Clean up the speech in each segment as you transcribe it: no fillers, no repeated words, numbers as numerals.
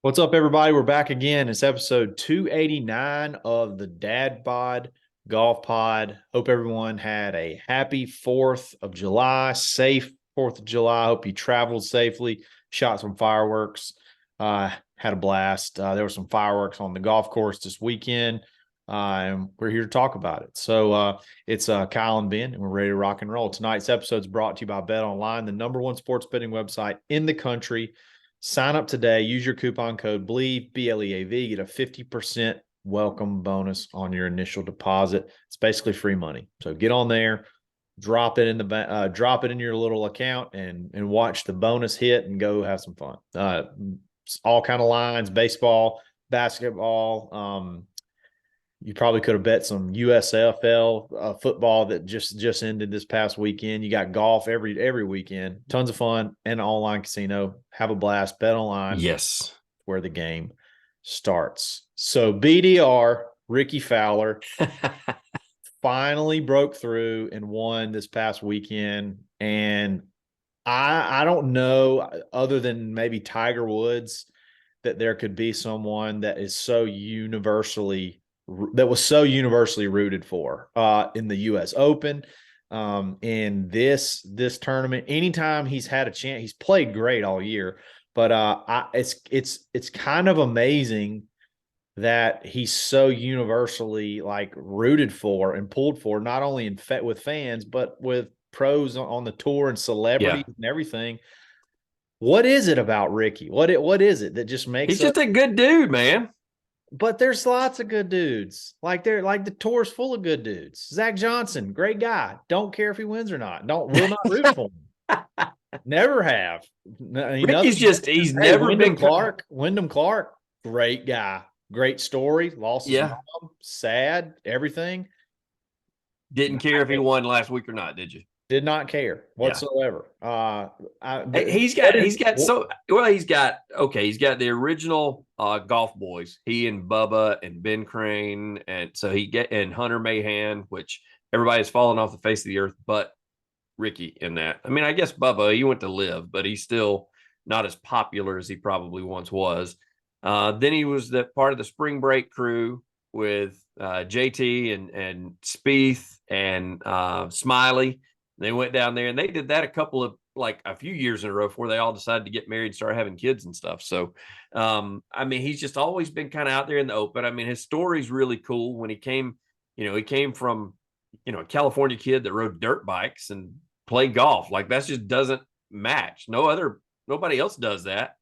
What's up, everybody? We're back again. It's episode 289 of the Dad Bod Golf Pod. Hope everyone had a happy 4th of July, safe 4th of July. Hope you traveled safely, shot some fireworks, had a blast. There were some fireworks on the golf course this weekend, and we're here to talk about it. So it's Kyle and Ben, and we're ready to rock and roll. Tonight's episode is brought to you by Bet Online, the #1 sports betting website in the country. Sign up today. Use your coupon code BLEAV, BLEAV. Get a 50% welcome bonus on your initial deposit. It's basically free money. So get on there, drop it in your little account, and watch the bonus hit and go have some fun. All kind of lines: baseball, basketball. You probably could have bet some USFL football that just ended this past weekend. You got golf every weekend. Tons of fun and online casino. Have a blast. Bet online. Yes. Where the game starts. So BDR, Rickie Fowler finally broke through and won this past weekend. And I don't know, other than maybe Tiger Woods, that there could be someone that was so universally rooted for in the U.S. Open, in this tournament. Anytime he's had a chance, he's played great all year. But it's kind of amazing that he's so universally rooted for and pulled for, not only with fans but with pros on the tour and celebrities and everything. What is it about Rickie? What is it that just makes he's just a good dude, man? But there's lots of good dudes. The tour's full of good dudes. Zach Johnson, great guy. Don't care if he wins or not. Will not root for him. Never have. He's never been Clark. Wyndham Clark, great guy. Great story. Lost his mom. Sad. Everything. Didn't care if he won last week or not, did you? Did not care whatsoever. He's got the original golf boys. He and Bubba and Ben Crane, and so and Hunter Mahan, which everybody has fallen off the face of the earth, but Rickie in that. I mean, I guess Bubba, he went to live, but he's still not as popular as he probably once was. Then he was the part of the spring break crew with JT and Spieth and Smiley. They went down there and they did that a few years in a row before they all decided to get married and start having kids and stuff. So, I mean, he's just always been kind of out there in the open. I mean, his story's really cool. When he came from, a California kid that rode dirt bikes and played golf. That just doesn't match. Nobody else does that.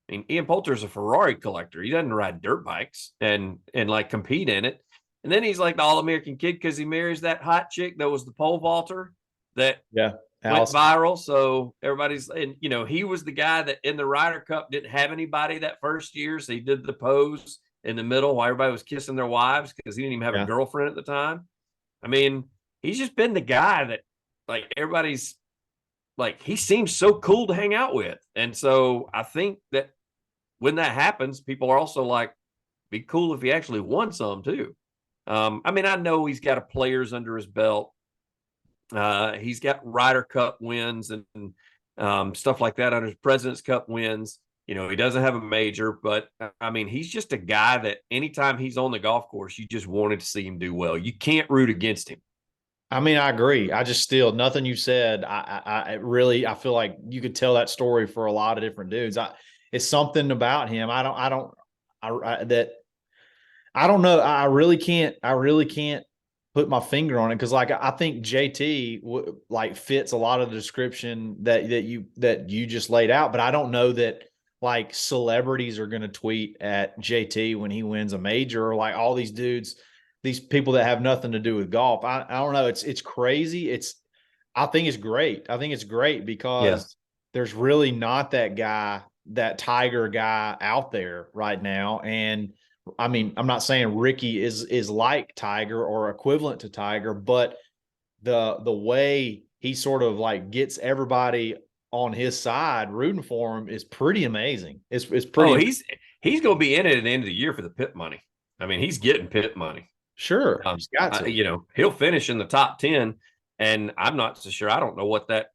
I mean, Ian Poulter's a Ferrari collector. He doesn't ride dirt bikes and compete in it. And then he's like the All-American kid because he marries that hot chick that was the pole vaulter that went viral. So he was the guy that in the Ryder Cup didn't have anybody that first year. So he did the pose in the middle while everybody was kissing their wives because he didn't even have a girlfriend at the time. I mean, he's just been the guy that everybody's he seems so cool to hang out with. And so I think that when that happens, people are also be cool if he actually won some too. I mean, I know he's got a players under his belt. He's got Ryder Cup wins and stuff like that under his President's Cup wins. He doesn't have a major, but I mean, he's just a guy that anytime he's on the golf course, you just wanted to see him do well. You can't root against him. I mean, I agree. I just still nothing you said. I feel like you could tell that story for a lot of different dudes. It's something about him. I don't know. I really can't put my finger on it because I think JT fits a lot of the description that you just laid out, but I don't know that celebrities are going to tweet at JT when he wins a major, or all these dudes, these people that have nothing to do with golf. I don't know. It's crazy. I think it's great. I think it's great because there's really not that Tiger guy out there right now. And I mean, I'm not saying Rickie is like Tiger or equivalent to Tiger, but the way he sort of gets everybody on his side rooting for him is pretty amazing. It's pretty. He's going to be in it at the end of the year for the pit money. I mean, he's getting pit money. Sure, he's got to. He'll finish in the top 10, and I'm not so sure. I don't know what that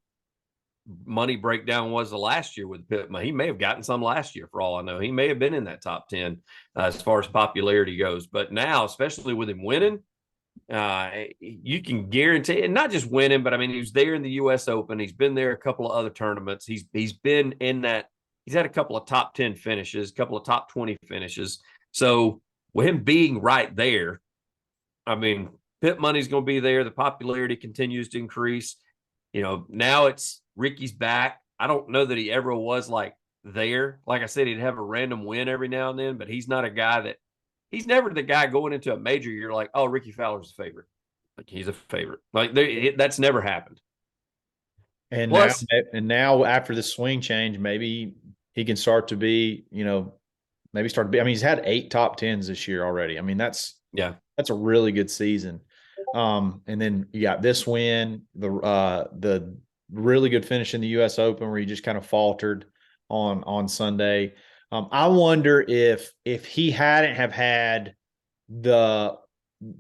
money breakdown was the last year with Pittman. He may have gotten some last year for all I know. He may have been in that top 10 as far as popularity goes. But now, especially with him winning, you can guarantee, and not just winning, but I mean, he was there in the U.S. Open. He's been there a couple of other tournaments. He's been in that. He's had a couple of top 10 finishes, a couple of top 20 finishes. So with him being right there, I mean, Pitt money's going to be there. The popularity continues to increase. You know, now it's Rickie's back. I don't know that he ever was like there. Like I said, he'd have a random win every now and then, but he's not a guy that he's never the guy going into a major year like, oh, Rickie Fowler's a favorite. Like he's a favorite. Like that's never happened. And Plus, now after the swing change, maybe he can start to be, you know, maybe start to be. I mean, he's had 8 top 10s this year already. I mean, that's a really good season. And then you got this win, the really good finish in the U.S. Open where he just kind of faltered on Sunday. I wonder if he hadn't have had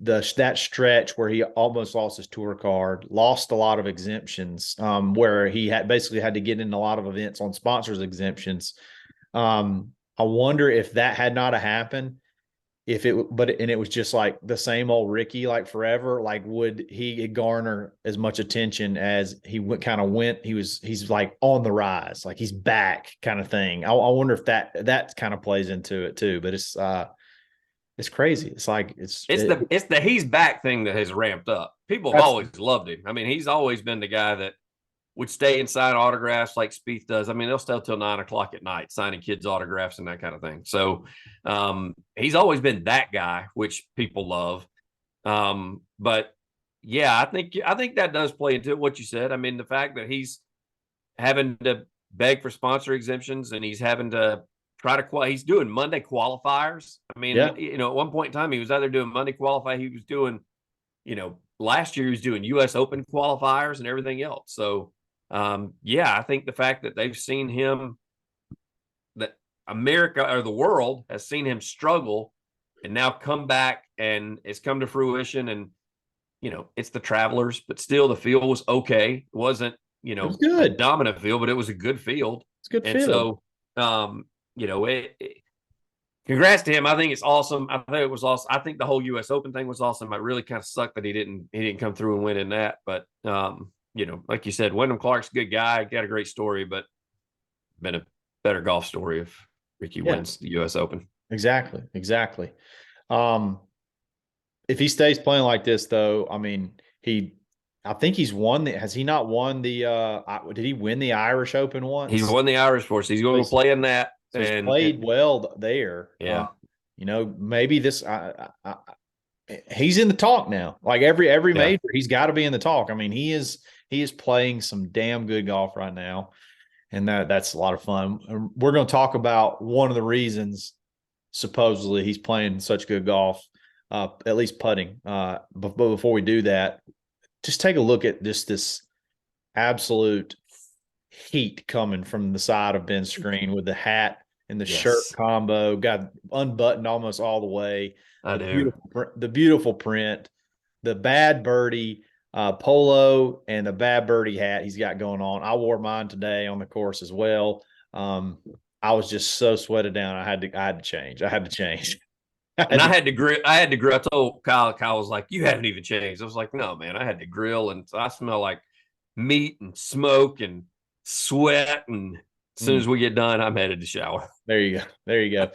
that stretch where he almost lost his tour card, lost a lot of exemptions, where he had basically had to get in a lot of events on sponsors exemptions. I wonder if that had not happened, and it was just like the same old Rickie, like forever, like would he garner as much attention as he went? He's like on the rise, like he's back kind of thing. I wonder if that kind of plays into it too, but it's crazy. It's like it's the he's back thing that has ramped up. People have always loved him. I mean, he's always been the guy that would stay and sign autographs like Spieth does. I mean, they'll stay till 9 o'clock at night signing kids' autographs and that kind of thing. So he's always been that guy, which people love. But yeah, I think that does play into what you said. I mean, the fact that he's having to beg for sponsor exemptions and he's having to he's doing Monday qualifiers. I mean, you know, at one point in time, he was either doing Monday qualify, he was doing, you know, last year he was doing U.S. Open qualifiers and everything else. So, yeah, I think the fact that they've seen him, that America or the world has seen him struggle and now come back and it's come to fruition. And, you know, it's the Travelers, but still the field was okay. It wasn't, you know, a dominant field, but it was a good field. It's a good and field. So, you know, congrats to him. I think it's awesome. I think it was awesome. I think the whole U.S. Open thing was awesome. It really kind of sucked that he didn't come through and win in that. But you know, like you said, Wyndham Clark's a good guy, got a great story, but been a better golf story if Rickie wins the U.S. Open. Exactly. If he stays playing like this, though, I mean, I think he's won has he not won the did he win the Irish Open once? He's won the Irish for us. He's going to play in that. So he's played well there. Yeah. You know, maybe this he's in the talk now. Like every major, he's got to be in the talk. I mean, he is playing some damn good golf right now. And that's a lot of fun. We're going to talk about one of the reasons supposedly he's playing such good golf, at least putting. But before we do that, just take a look at this absolute heat coming from the side of Ben's screen with the hat and the shirt combo, got unbuttoned almost all the way. The beautiful print, the Bad Birdie polo and the Bad Birdie hat he's got going on. I wore mine today on the course as well. I was just so sweated down. I had to change. I had to grill. I told Kyle was like, you haven't even changed. I was like, no, man, I had to grill. And I smell like meat and smoke and sweat. And as soon as we get done, I'm headed to shower. There you go.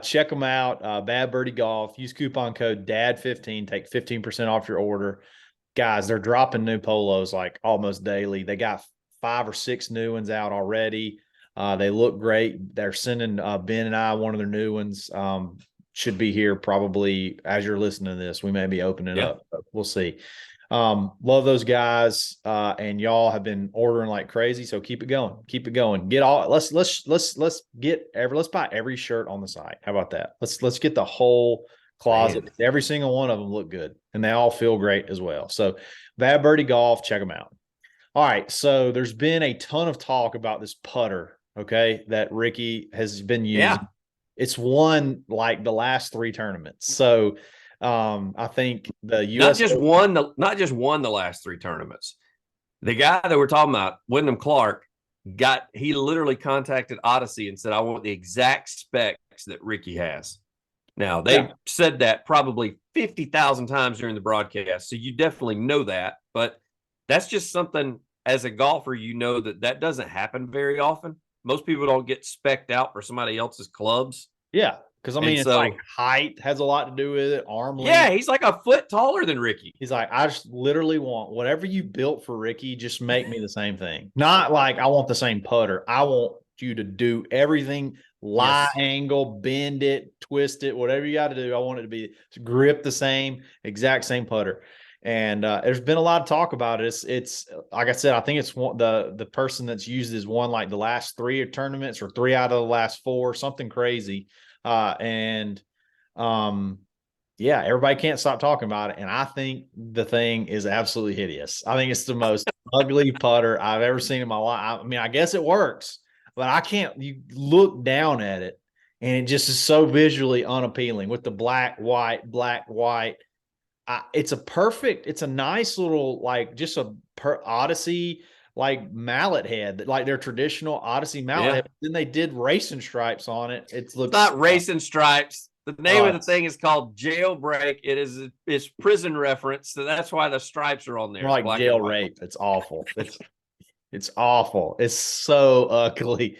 Check them out. Bad Birdie Golf. Use coupon code DAD15. Take 15% off your order. Guys, they're dropping new polos like almost daily. They got 5 or 6 new ones out already. They look great. They're sending Ben and I one of their new ones. Should be here probably as you're listening to this. We may be opening it up, but we'll see. Love those guys, and y'all have been ordering like crazy. So keep it going. Get all. Let's buy every shirt on the site. How about that? Let's get the whole closet. Man. Every single one of them look good, and they all feel great as well. So Bad Birdie Golf, check them out. All right. So there's been a ton of talk about this putter, okay, that Rickie has been using. Yeah. It's won like the last 3 tournaments. So I think the U.S. not just won the last 3 tournaments. The guy that we're talking about, Wyndham Clark, he literally contacted Odyssey and said, I want the exact specs that Rickie has. Now, they said that probably 50,000 times during the broadcast, so you definitely know that, but that's just something as a golfer, you know that doesn't happen very often. Most people don't get specced out for somebody else's clubs. Yeah, because I mean, it's like height has a lot to do with it. Arm length. Yeah, he's like a foot taller than Rickie. He's like, I just literally want whatever you built for Rickie, just make me the same thing. Not like I want the same putter. I want you to do everything, lie angle, bend it, twist it, whatever you got to do. I want it to be grip the same, exact same putter. And there's been a lot of talk about it. It's like I said, I think it's the person that's used is won like the last 3 tournaments or 3 out of the last 4, something crazy. Yeah, everybody can't stop talking about it. And I think the thing is absolutely hideous. I think it's the most ugly putter I've ever seen in my life. I mean, I guess it works, but I can't. You look down at it and it just is so visually unappealing with the black, white. It's a nice little, like, just a Odyssey, like, mallet head, like their traditional Odyssey mallet head. Then they did racing stripes on it. It's not racing stripes. The name of the thing is called Jailbreak. It's prison reference, so that's why the stripes are on there. More like jail rape. It's awful. It's awful. It's so ugly.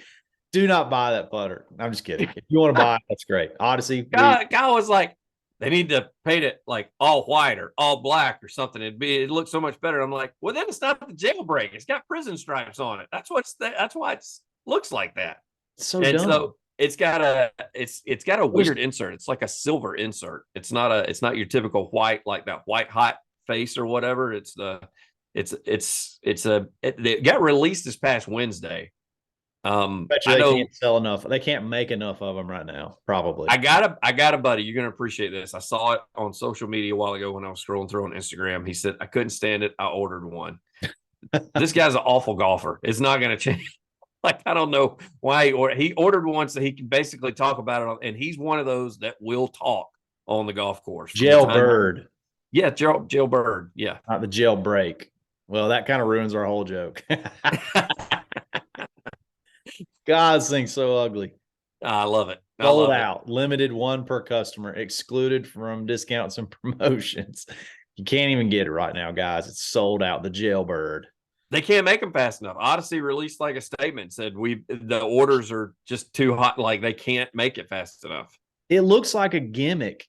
Do not buy that putter. I'm just kidding. If you want to buy it, that's great. Odyssey. Guy was like, they need to paint it like all white or all black or something. It looks so much better. I'm like, well, then it's not the Jailbreak. It's got prison stripes on it. That's why it looks like that. So dumb. So it's got a weird insert. It's like a silver insert. It's not your typical white, like that white hot face or whatever. It got released this past Wednesday. Bet you they can't sell enough. They can't make enough of them right now. Probably. I got a buddy. You're gonna appreciate this. I saw it on social media a while ago when I was scrolling through on Instagram. He said I couldn't stand it. I ordered one. This guy's an awful golfer. It's not gonna change. Like, I don't know why he ordered one so he can basically talk about it. And he's one of those that will talk on the golf course. Jailbird. Yeah, Jailbird. Yeah. Not the jailbreak. Well, that kind of ruins our whole joke. God, this thing's so ugly. I love it. Sold out. Limited, 1 per customer. Excluded from discounts and promotions. You can't even get it right now, guys. It's sold out. The Jailbird. They can't make them fast enough. Odyssey released like a statement, said the orders are just too hot, like they can't make it fast enough. It looks like a gimmick.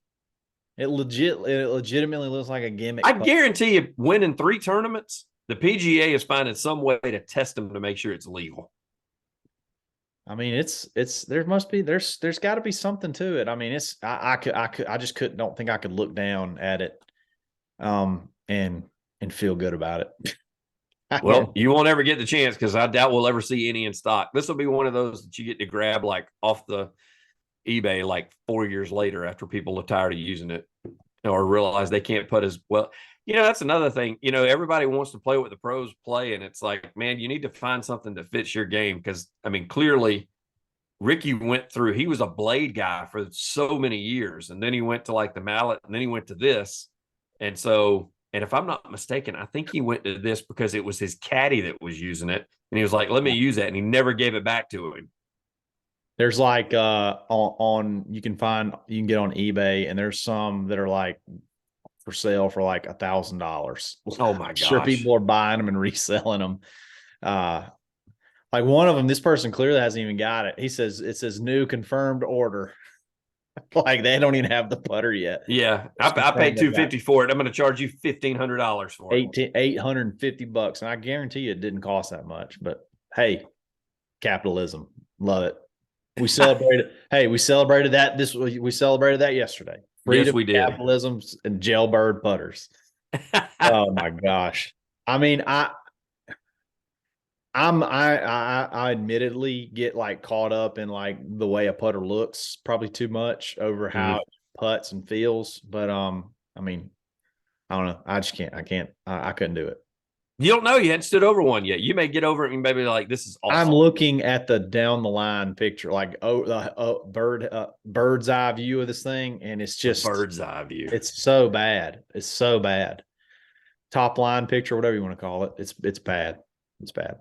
It legitimately looks like a gimmick. I guarantee you, winning 3 tournaments, the PGA is finding some way to test them to make sure it's legal. I mean, there's got to be something to it. I mean, I just don't think I could look down at it, and feel good about it. Well, you won't ever get the chance because I doubt we'll ever see any in stock. This will be one of those that you get to grab like off the eBay like 4 years later after people are tired of using it or realize they can't put as well. That's another thing. Everybody wants to play what the pros play, and it's like, man, you need to find something that fits your game because, I mean, clearly Rickie he was a blade guy for so many years, and then he went to like the mallet, and then he went to this. And if I'm not mistaken, I think he went to this because it was his caddy that was using it. And he was like, let me use that. And he never gave it back to him. There's like you can get on eBay, and there's some that are like for sale for like $1,000. Oh my gosh. Sure, people are buying them and reselling them. Like one of them, this person clearly hasn't even got it. It says new confirmed order. Like they don't even have the putter yet. Yeah, I paid $250 for it. I'm going to charge you $1,500 for it. $850, and I guarantee you it didn't cost that much. But hey, capitalism, love it. We celebrated. Hey, we celebrated that. We celebrated that yesterday. Freedom, yes, we did. Capitalism, and jailbird putters. Oh my gosh! I mean, I admittedly get like caught up in like the way a putter looks probably too much over how it putts and feels. But I mean, I don't know. I just can't. I couldn't do it. You don't know. You hadn't stood over one yet. You may get over it and maybe like, this is awesome. I'm looking at the down the line picture, like bird's eye view of this thing, and it's just bird's eye view. It's so bad. It's so bad. Top line picture, whatever you want to call it. It's bad. It's bad.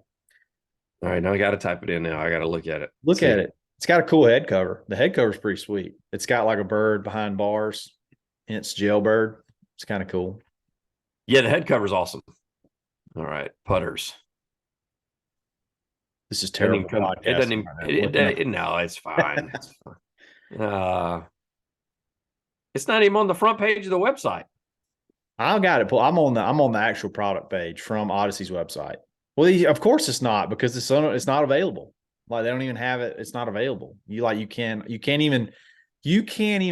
All right, now I got to type it in now. I got to look at it. Look See. at it. It's got a cool head cover. The head cover is pretty sweet. It's got like a bird behind bars, hence jailbird. It's kind of cool. Yeah, the head cover's awesome. All right, putters. This is Doesn't terrible even come. It doesn't podcasting even. right now. No, it's fine. It's fine. It's not even on the front page of the website. I've got it. I'm on the actual product page from Odyssey's website. Well, of course it's not, because it's not available. Like, they don't even have it. It's not available. You can't even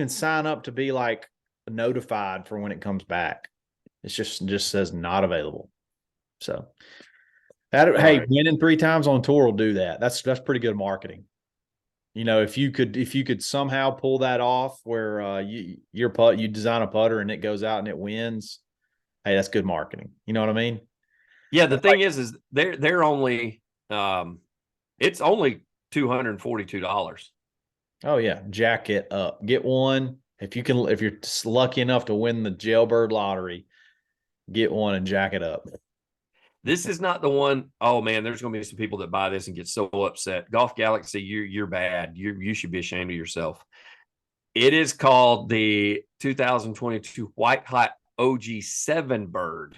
sign up to be like notified for when it comes back. It's just says not available. So hey, right. winning 3 times on tour will do that. That's pretty good marketing. You know, if you could somehow pull that off where you design a putter and it goes out and it wins, hey, that's good marketing. You know what I mean? Yeah, the thing is they're only it's only $242. Oh yeah, jack it up. Get one. If you're lucky enough to win the jailbird lottery, get one and jack it up. This is not the one. Oh man, there's going to be some people that buy this and get so upset. Golf Galaxy, you're bad. You should be ashamed of yourself. It is called the 2022 White Hot OG7 Bird,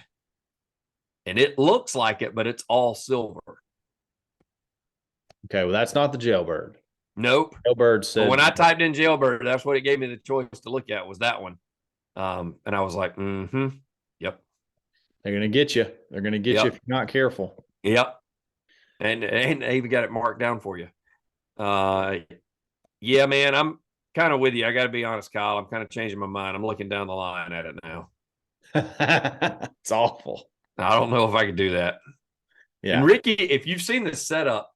and it looks like it, but it's all silver. Okay, well, that's not the jailbird. Nope. Jailbird said, but when I typed in jailbird, that's what it gave me the choice to look at, was that one. And I was like, yep. they're gonna get you. They're gonna get you if you're not careful. Yep. And they even got it marked down for you. Yeah, man, I'm kind of with you. I got to be honest, Kyle. I'm kind of changing my mind. I'm looking down the line at it now. It's awful. I don't know if I could do that. Yeah. And Rickie, if you've seen the setup,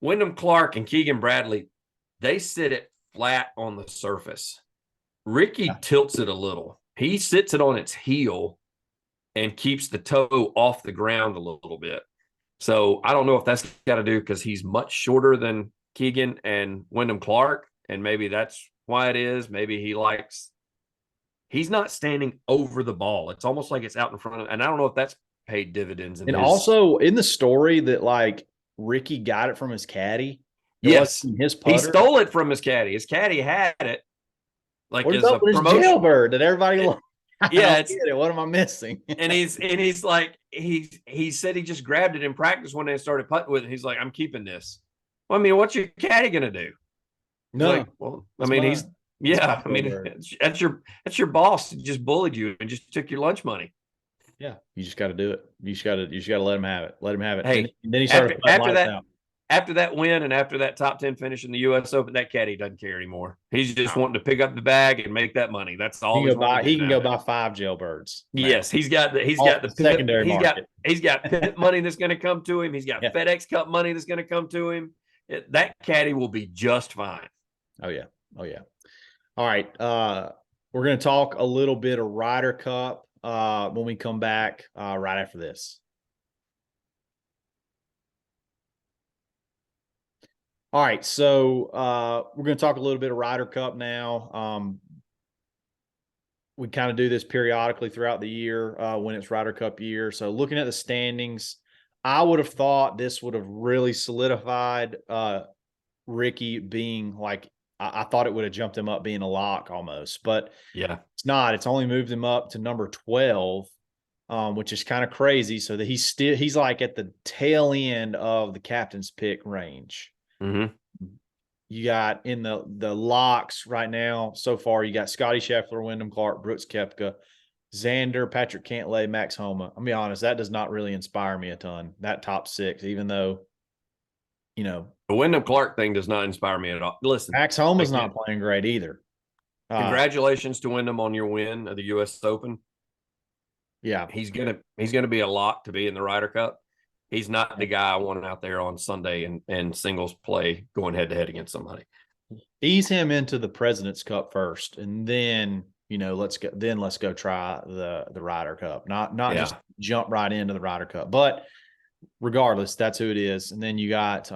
Wyndham Clark and Keegan Bradley, they sit it flat on the surface. Rickie tilts it a little. He sits it on its heel and keeps the toe off the ground a little bit. So I don't know if that's got to do because he's much shorter than Keegan and Wyndham Clark, and maybe that's why it is. Maybe he's not standing over the ball. It's almost like it's out in front of, and I don't know if that's paid dividends. And also in the story that like Rickie got it from his caddy. Yes, his putter. He stole it from his caddy. His caddy had it. Like as a promotion. Jailbird that everybody. Yeah, what am I missing? and he's like he said he just grabbed it in practice when they started putting with it. He's like, I'm keeping this. Well, I mean, what's your caddy gonna do? No, like, well, I mean, that's your boss. He just bullied you and just took your lunch money. Yeah, you just got to do it. You just got to let him have it. Let him have it. Hey, and then he started after that win and after that top 10 finish in the U.S. Open, that caddy doesn't care anymore. He's just wanting to pick up the bag and make that money. That's all. He can go buy 5 jailbirds. Yes, he's got the secondary market. He's got pit money that's going to come to him. He's got FedEx Cup money that's going to come to him. That caddy will be just fine. Oh yeah. All right. We're going to talk a little bit of Ryder Cup when we come back right after this. All right, so we're going to talk a little bit of Ryder Cup now. We kind of do this periodically throughout the year when it's Ryder Cup year. So looking at the standings, I would have thought this would have really solidified Rickie being like, I thought it would have jumped him up being a lock almost, but yeah, it's not. It's only moved him up to number 12, which is kind of crazy. So that he's like at the tail end of the captain's pick range. Mm-hmm. You got in the locks right now so far, you got Scotty Scheffler, Wyndham Clark, Brooks Koepka, Xander, Patrick Cantlay, Max Homa. I'll be honest, that does not really inspire me a ton, that top 6, even though, the Wyndham Clark thing does not inspire me at all. Listen, Max Homa's not playing great either. Congratulations to Wyndham on your win of the U.S. Open. Yeah, he's gonna be a lock to be in the Ryder Cup. He's not the guy I want out there on Sunday and singles play going head to head against somebody. Ease him into the President's Cup first, and then let's go try the Ryder Cup. Not just jump right into the Ryder Cup, but regardless, that's who it is. And then you got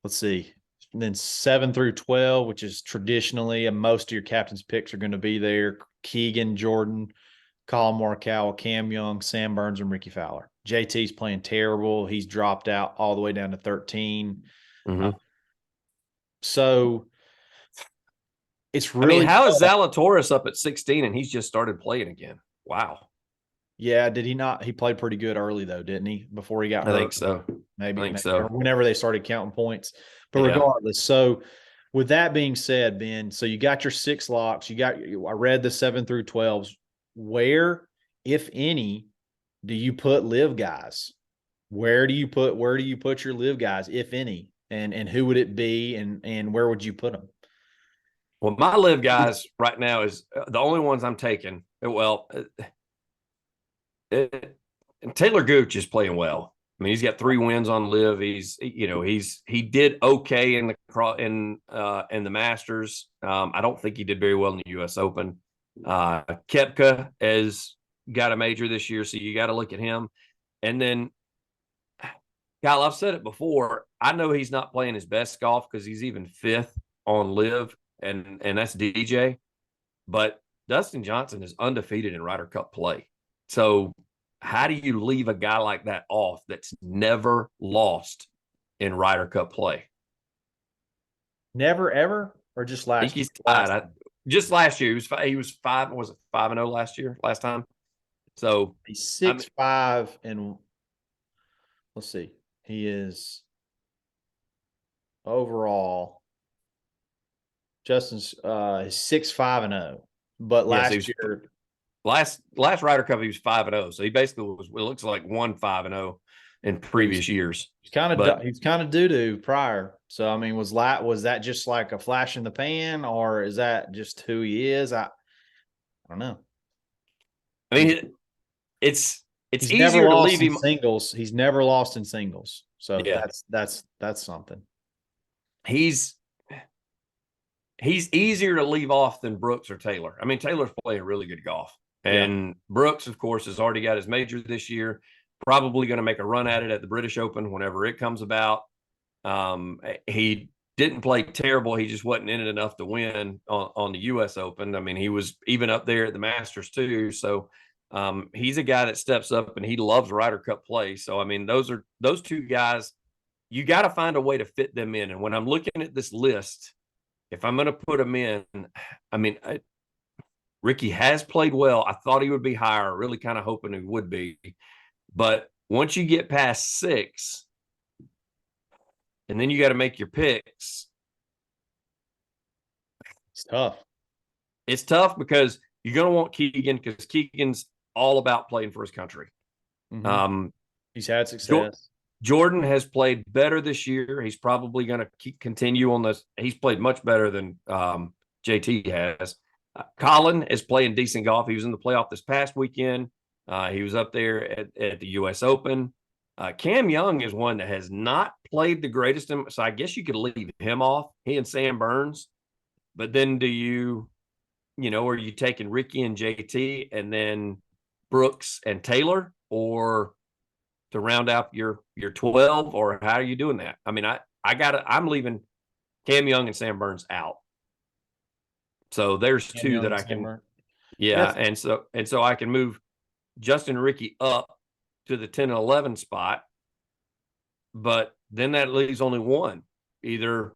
let's see, and then 7 through 12, which is traditionally, and most of your captain's picks are going to be there: Keegan, Jordan, Colin Morikawa, Cam Young, Sam Burns, and Rickie Fowler. JT's playing terrible. He's dropped out all the way down to 13. Mm-hmm. So it's I mean, really how is tough. Zalatoris up at 16 and he's just started playing again? Wow. Yeah, did he not? He played pretty good early though, didn't he? Before he got I hurt, think so. maybe, I think maybe so. or whenever they started counting points. But Yeah. regardless, so with that being said, Ben, so you got your 6 locks. I read the 7 through 12s. Where, if any, do you put live guys? Where do you put your live guys, if any? And who would it be, and where would you put them? Well, my live guys right now is the only ones I'm taking. Well, Taylor Gooch is playing well. I mean, he's got 3 wins on live. He did okay in the Masters. I don't think he did very well in the U.S. Open. Koepka has got a major this year, so you got to look at him. And then, Kyle, I've said it before. I know he's not playing his best golf because he's even 5th on live, and that's DJ. But Dustin Johnson is undefeated in Ryder Cup play. So how do you leave a guy like that off that's never lost in Ryder Cup play? Never ever, or just I think last he's last tied. Just last year, he was 5. Was it 5-0 last time? So He's 6'5", and let's see, he is overall Justin's is 6-5-0, but yes, last year last Ryder Cup he was 5-0. So he basically was. It looks like 1-5-0 in previous years. he's kind But of doo-doo prior. So I mean, was that just like a flash in the pan, or is that just who he is? I don't know. I mean, it's He's never easier to lost leave in him. singles. He's never lost in singles. So Yeah, that's something. he's easier to leave off than Brooks or Taylor. I mean, Taylor's playing really good golf. Yeah. And Brooks, of course, has already got his major this year, probably going to make a run at it at the British Open whenever it comes about. He didn't play terrible. He just wasn't in it enough to win on the U.S. Open. I mean, he was even up there at the Masters too. So he's a guy that steps up and he loves Ryder Cup play. So, I mean, those 2 guys, you got to find a way to fit them in. And when I'm looking at this list, if I'm going to put him in, I mean, Rickie has played well. I thought he would be higher, really kind of hoping he would be. But once you get past 6, and then you got to make your picks, It's tough. It's tough because you're going to want Keegan because Keegan's all about playing for his country. Mm-hmm. He's had success. Jordan has played better this year. He's probably going to continue on this. He's played much better than JT has. Colin is playing decent golf. He was in the playoff this past weekend. He was up there at the U.S. Open. Cam Young is one that has not played the greatest. So I guess you could leave him off, he and Sam Burns. But then are you taking Rickie and JT and then Brooks and Taylor, or to round out your 12, or how are you doing that? I mean, I'm leaving Cam Young and Sam Burns out. So there's Cam 2 Young that and I Sam can, Burns. yeah. And so I can move Justin Rickie up to the 10 and 11 spot, but then that leaves only one, either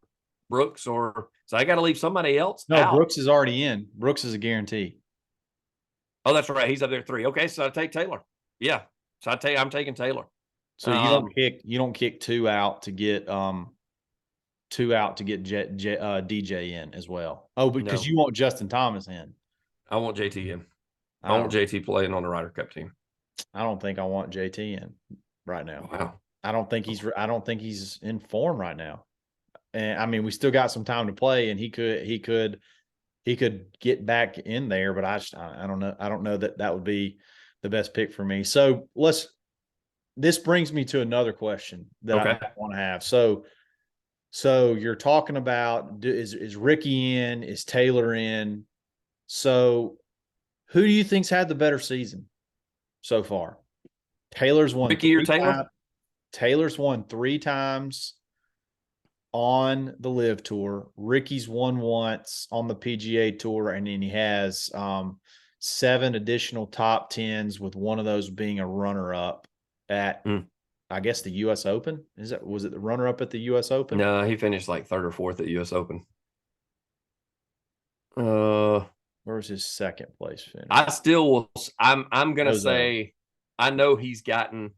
Brooks or, so I got to leave somebody else No, out. Brooks is already in. Brooks is a guarantee. Oh, that's right. He's up there 3. Okay, so I take Taylor. Yeah. So I'm taking Taylor. So you don't kick 2 out to get DJ in as well. Oh, because No. you want Justin Thomas in. I want JT in. I want JT playing on the Ryder Cup team. I don't think I want JT in right now. Wow. I don't think he's in form right now. And I mean, we still got some time to play, and he could get back in there, but I don't know. I don't know that would be the best pick for me. So this brings me to another question that I want to have. So you're talking about, is Rickie in? Is Taylor in? So who do you think's had the better season so far? Taylor's won Rickie or Taylor? Taylor's won 3 times on the Live Tour. Rickie's won once on the PGA Tour, and then he has 7 additional top 10s, with one of those being a runner-up. at, I guess, the U.S. Open. Was it the runner-up at the U.S. Open? No, he finished like third or fourth at U.S. Open. Where was his second place finish? I still will. I'm gonna Jose. say I know he's gotten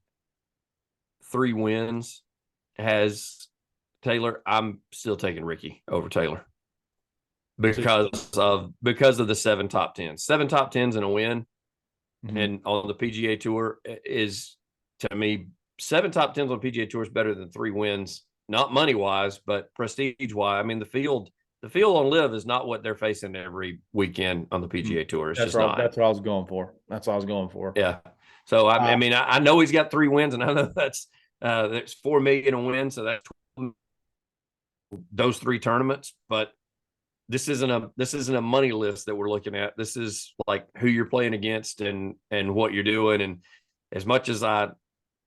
3 wins. Has Taylor? I'm still taking Rickie over Taylor because of the 7 top 10s. 7 top 10s and a win, and on the PGA Tour is, to me, 7 top 10s on PGA Tour is better than 3 wins. Not money wise, but prestige wise. I mean, the field on Live is not what they're facing every weekend on the PGA Tour. It's just not. That's what I was going for. Yeah. So I mean, I know he's got 3 wins, and I know that's $4 million a win, so that's those 3 tournaments. But this isn't a money list that we're looking at. This is like who you're playing against and what you're doing. And as much as I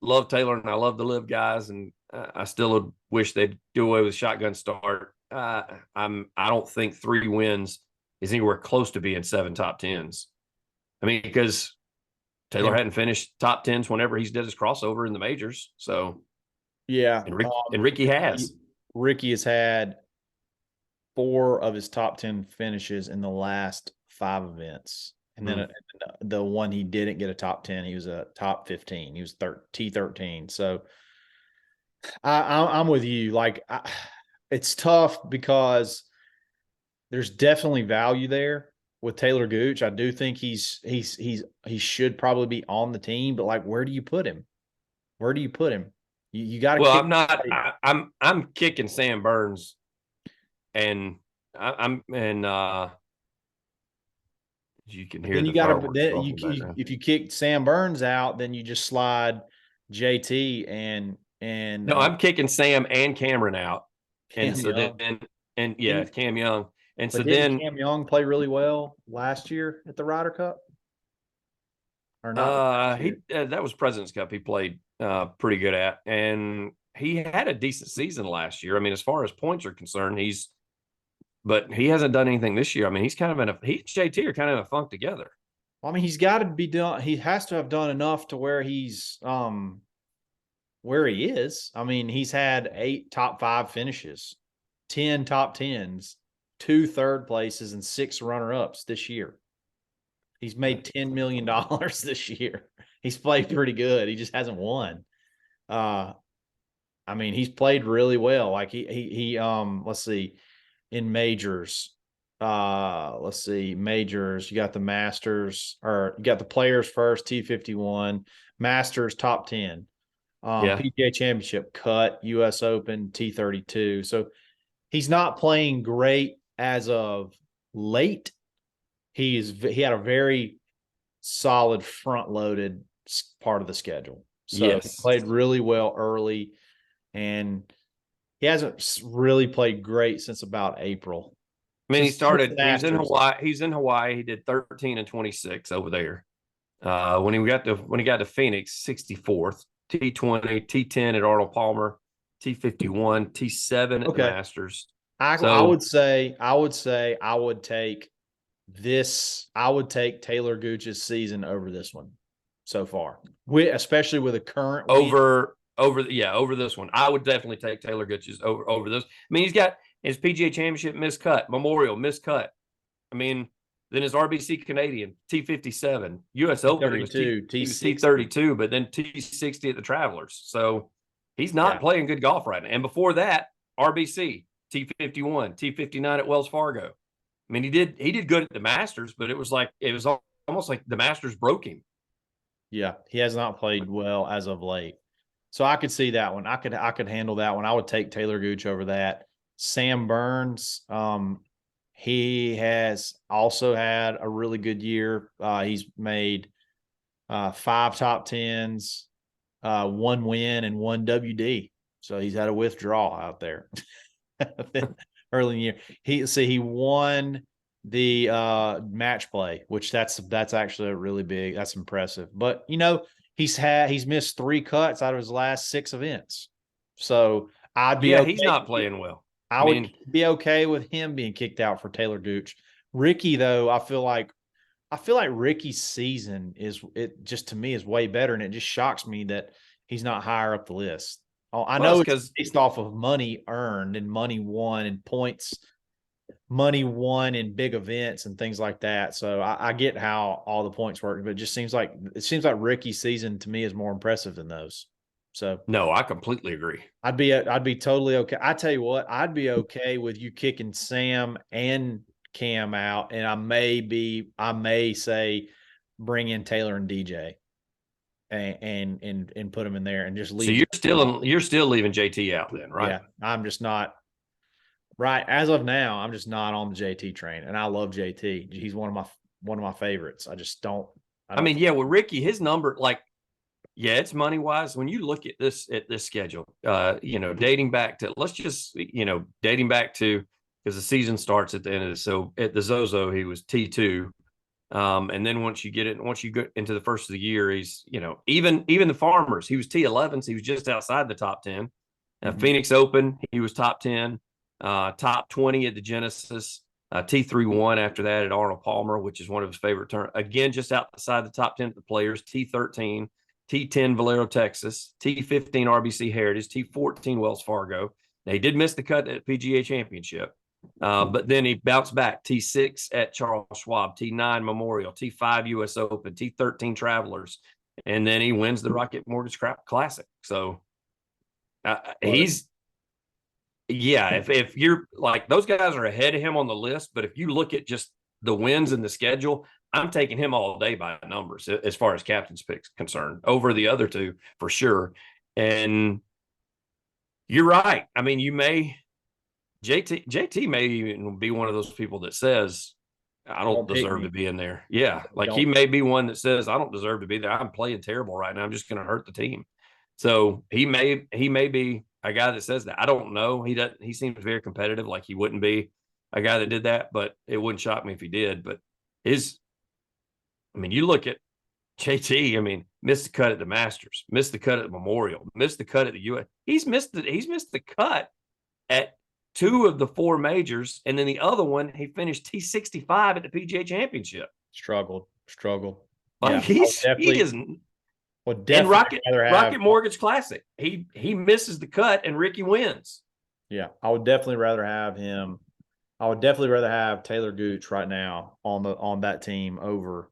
love Taylor and I love the Live guys, and I still wish they'd do away with shotgun start. I don't think 3 wins is anywhere close to being 7 top 10s. I mean, because Taylor hadn't finished top 10s whenever he's did his crossover in the majors. So yeah, and Rickie has. Rickie has had 4 of his top 10 finishes in the last 5 events. And then the one he didn't get a top 10, he was a top 15. He was T13. So I'm with you. Like, it's tough because there's definitely value there with Taylor Gooch. I do think he should probably be on the team, but like, where do you put him? Where do you put him? You got to. Well, I'm kicking Sam Burns, and you can hear the fireworks. If you kick Sam Burns out, then you just slide JT and no, I'm kicking Sam and Cameron out. Cam and so Young. Cam Young. And so didn't Cam Young play really well last year at the Ryder Cup? Or not? That was President's Cup. He played pretty good at, and he had a decent season last year. I mean, as far as points are concerned, but he hasn't done anything this year. I mean, he's kind of he and JT are kind of in a funk together. Well, I mean, he's got to be done. He has to have done enough to where he's where he is. I mean, he's had 8 top 5 finishes, 10 top 10s, 2 third places, and 6 runner-ups this year. He's made $10 million this year. He's played pretty good. He just hasn't won. I mean, he's played really well. Like he let's see, in majors. Majors. You got the Masters, or you got the Players first, T51, Masters top 10. PGA Championship cut, U.S. Open, T32. So he's not playing great as of late. He had a very solid front-loaded part of the schedule. So he played really well early, and he hasn't really played great since about April. I mean, he's in Hawaii. He's in Hawaii. He did 13 and 26 over there. When he got to Phoenix, 64th, T20, T10 at Arnold Palmer, T51, T7 at the Masters. I would say I would take Taylor Gooch's season over this one so far. Especially with a current over this one. I would definitely take Taylor Gooch's over this. I mean, he's got his PGA Championship miscut, Memorial miscut. I mean, then his RBC Canadian, T57, U.S. Open, he was T32, but then T60 at the Travelers. So he's not playing good golf right now. And before that, RBC, T51, T59 at Wells Fargo. I mean, he did good at the Masters, but it was almost like the Masters broke him. Yeah, he has not played well as of late. So I could see that one. I could handle that one. I would take Taylor Gooch over that. Sam Burns, he has also had a really good year. He's made 5 top 10s, 1 win, and 1 WD. So he's had a withdrawal out there early in the year. He won the match play, which that's actually a really big. That's impressive. But he's missed 3 cuts out of his last 6 events. So I'd be okay. He's not playing well. I would be okay with him being kicked out for Taylor Gooch. Rickie, though, I feel like Rickie's season to me is way better, and it just shocks me that he's not higher up the list. I Well, know it's it's because based off of money earned and money won and points, money won in big events and things like that. So I get how all the points work, but it seems like Rickie's season to me is more impressive than those. So no, I completely agree. I'd be totally okay. I tell you what, I'd be okay with you kicking Sam and Cam out, and I may say bring in Taylor and DJ and put them in there and just So leave. you're still leaving JT out then, right? Yeah, I'm just not right as of now. I'm just not on the JT train, and I love JT. He's one of my favorites. I just don't. I mean, yeah, with Rickie, his number, like, yeah, it's money wise. When you look at this schedule, dating back to dating back to, because the season starts at the end of this. So at the Zozo, he was T2. And then once you get into the first of the year, he's, even the Farmers, he was T11s. He was just outside the top 10. Phoenix Open, he was top 10, top 20 at the Genesis, T31 after that at Arnold Palmer, which is one of his favorite turns. Again, just outside the top 10 of the Players, T13, T10 Valero, Texas, T15 RBC Heritage, T14 Wells Fargo. Now, he did miss the cut at PGA Championship, but then he bounced back. T6 at Charles Schwab, T9 Memorial, T5 US Open, T13 Travelers, and then he wins the Rocket Mortgage Classic. So if you're like, those guys are ahead of him on the list, but if you look at just the wins in the schedule, I'm taking him all day by numbers as far as captain's picks concerned over the other two for sure. And you're right. I mean, JT may even be one of those people that says, I don't deserve to be in there. Yeah. Like, he may be one that says, I don't deserve to be there. I'm playing terrible right now. I'm just going to hurt the team. So he may be a guy that says that. I don't know. He seems very competitive. Like, he wouldn't be a guy that did that, but it wouldn't shock me if he did. But you look at JT, missed the cut at the Masters, missed the cut at the Memorial, missed the cut at the US. He's missed the cut at 2 of the 4 majors, and then the other one, he finished T65 at the PGA Championship. Struggled. Like, Yeah, he is. Well, And definitely Rocket Mortgage Classic, he misses the cut and Rickie wins. Yeah, I would definitely rather have him. I would definitely rather have Taylor Gooch right now on that team over.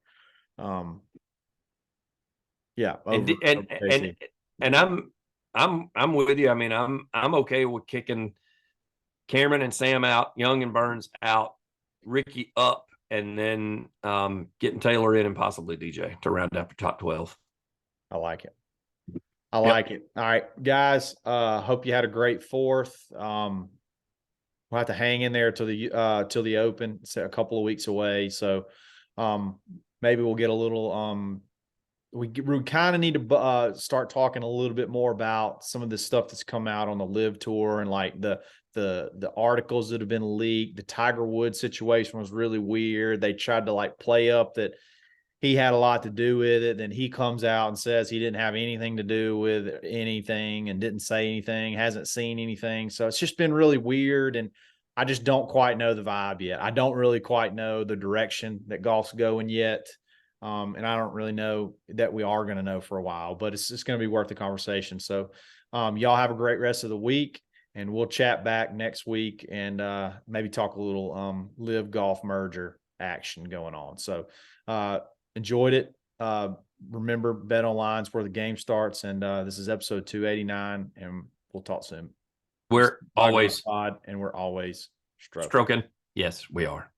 And I'm with you. I'm okay with kicking Cameron and Sam out, Young and Burns out, Rickie up, and then getting Taylor in and possibly DJ to round out the top 12. I like it. All right, guys. Hope you had a great 4th. We'll have to hang in there till the Open. It's a couple of weeks away, so maybe we'll get a little. We kind of need to start talking a little bit more about some of the stuff that's come out on the Live Tour, and like the articles that have been leaked. The Tiger Woods situation was really weird. They tried to like play up that he had a lot to do with it. Then he comes out and says he didn't have anything to do with anything and didn't say anything, hasn't seen anything. So it's just been really weird. And I just don't quite know the vibe yet. I don't really quite know the direction that golf's going yet. And I don't really know that we are going to know for a while, but it's just going to be worth the conversation. So y'all have a great rest of the week, and we'll chat back next week and maybe talk a little Live Golf merger action going on. So enjoyed it. Remember, bet online is where the game starts. And this is episode 289, and we'll talk soon. We're always pod, and we're always stroking. Yes, we are.